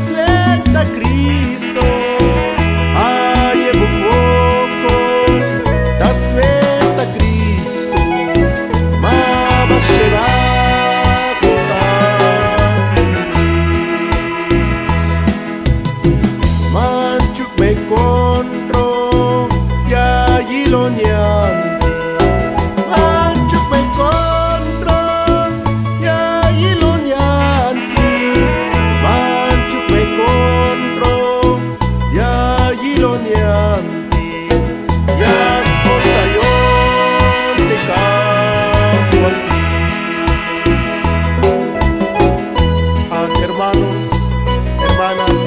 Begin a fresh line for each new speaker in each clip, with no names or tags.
sveta Cristo, ai e buco, da sveta Cristo, ma basterà manchuk me contro ya ilonian. Hermanos, hermanas,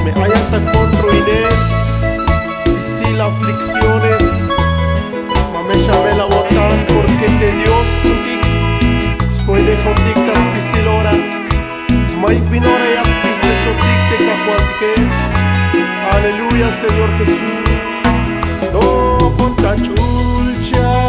me hayan contro Inés, difícil aflicciones, ma me llamé la botan porque de Dios contigo, escoge contigo tas difícil hora, ma ignora y aspite sotic de cajuanque, aleluya Señor Jesús, no con cachulcha.